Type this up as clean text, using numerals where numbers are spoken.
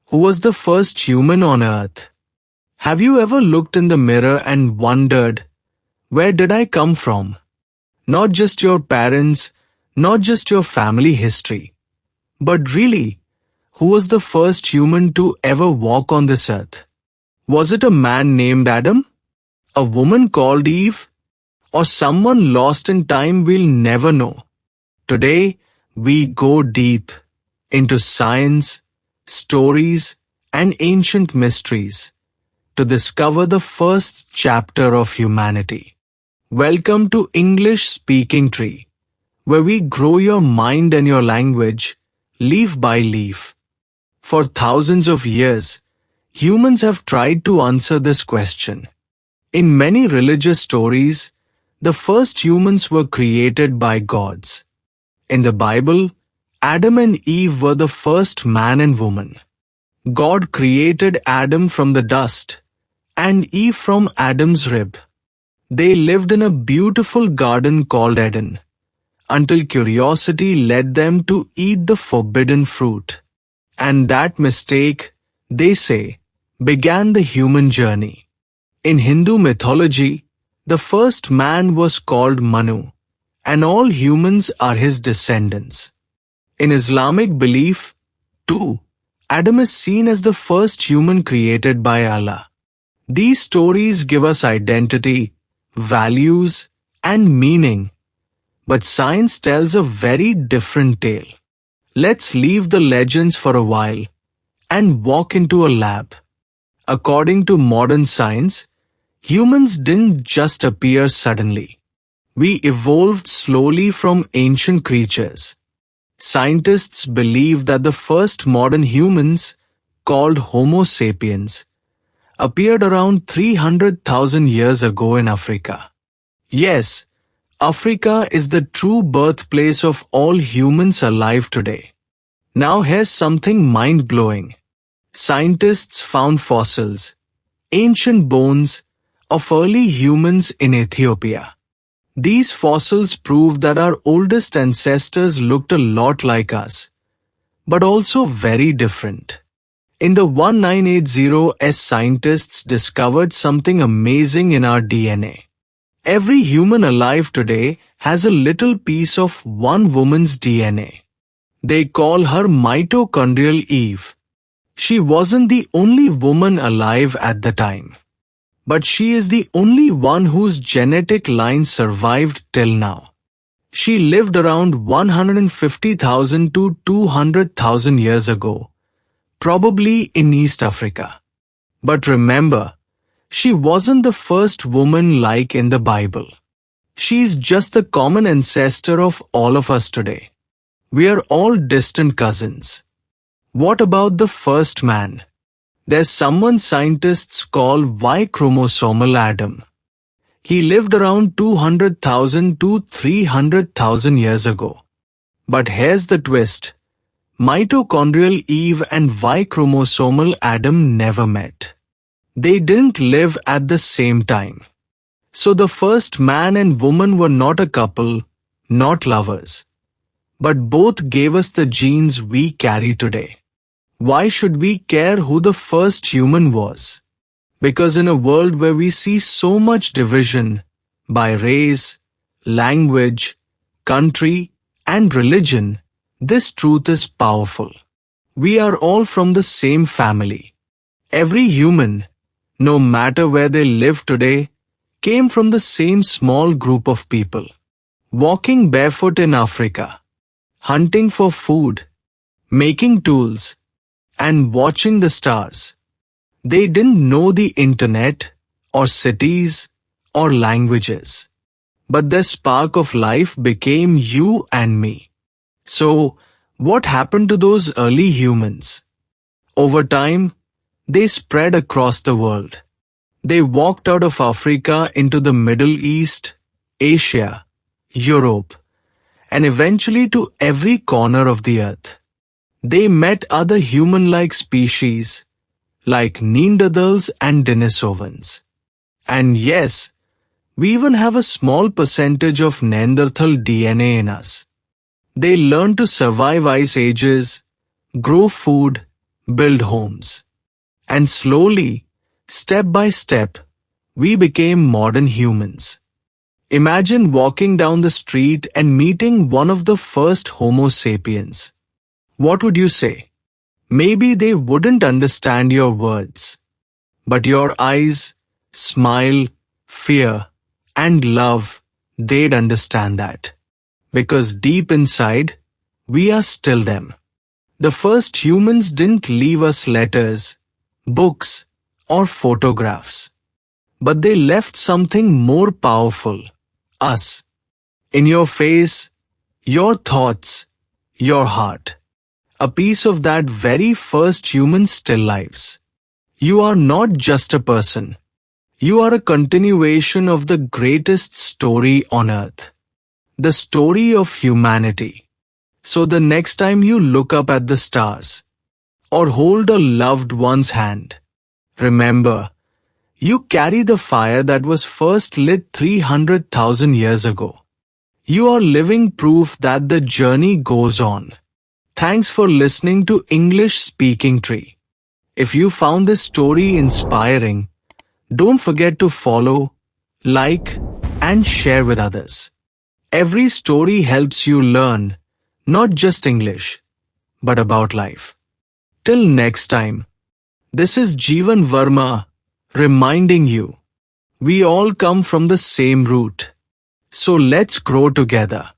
Who was the first human on Earth? Have you ever looked in the mirror and wondered, where did I come from? Not just your parents, not just your family history, but really, who was the first human to ever walk on this earth? Was it a man named Adam? A woman called Eve? Or someone lost in time we'll never know? Today, we go deep into science, stories, and ancient mysteries to discover the first chapter of humanity. Welcome to English Speaking Tree, where we grow your mind and your language leaf by leaf. For thousands of years, humans have tried to answer this question. In many religious stories, the first humans were created by gods. In the Bible, Adam and Eve were the first man and woman. God created Adam from the dust and Eve from Adam's rib. They lived in a beautiful garden called Eden, until curiosity led them to eat the forbidden fruit. And that mistake, they say, began the human journey. In Hindu mythology, the first man was called Manu, and all humans are his descendants. In Islamic belief, too, Adam is seen as the first human created by Allah. These stories give us identity, values, and meaning. But science tells a very different tale. Let's leave the legends for a while and walk into a lab. According to modern science, humans didn't just appear suddenly. We evolved slowly from ancient creatures. Scientists believe that the first modern humans, called Homo sapiens, appeared around 300,000 years ago in Africa. Yes, Africa is the true birthplace of all humans alive today. Now here's something mind-blowing. Scientists found fossils, ancient bones, of early humans in Ethiopia. These fossils prove that our oldest ancestors looked a lot like us, but also very different. In the 1980s, scientists discovered something amazing in our DNA. Every human alive today has a little piece of one woman's DNA. They call her Mitochondrial Eve. She wasn't the only woman alive at the time, but she is the only one whose genetic line survived till now. She lived around 150,000 to 200,000 years ago, probably in East Africa. But remember, she wasn't the first woman like in the Bible. She's just the common ancestor of all of us today. We are all distant cousins. What about the first man? There's someone scientists call Y-Chromosomal Adam. He lived around 200,000 to 300,000 years ago. But here's the twist. Mitochondrial Eve and Y-Chromosomal Adam never met. They didn't live at the same time. So the first man and woman were not a couple, not lovers. But both gave us the genes we carry today. Why should we care who the first human was? Because in a world where we see so much division by race, language, country, and religion, this truth is powerful. We are all from the same family. Every human, no matter where they live today, came from the same small group of people. Walking barefoot in Africa, hunting for food, making tools, and watching the stars. They didn't know the internet, or cities, or languages. But their spark of life became you and me. So, what happened to those early humans? Over time, they spread across the world. They walked out of Africa into the Middle East, Asia, Europe, and eventually to every corner of the earth. They met other human-like species, like Neanderthals and Denisovans. And yes, we even have a small percentage of Neanderthal DNA in us. They learned to survive ice ages, grow food, build homes. And slowly, step by step, we became modern humans. Imagine walking down the street and meeting one of the first Homo sapiens. What would you say? Maybe they wouldn't understand your words, but your eyes, smile, fear, and love, they'd understand that. Because deep inside, we are still them. The first humans didn't leave us letters, books, or photographs. But they left something more powerful, us. In your face, your thoughts, your heart. A piece of that very first human still lives. You are not just a person. You are a continuation of the greatest story on earth. The story of humanity. So the next time you look up at the stars, or hold a loved one's hand, remember, you carry the fire that was first lit 300,000 years ago. You are living proof that the journey goes on. Thanks for listening to English Speaking Tree. If you found this story inspiring, don't forget to follow, like, and share with others. Every story helps you learn, not just English, but about life. Till next time, this is Jeevan Verma reminding you, we all come from the same root. So let's grow together.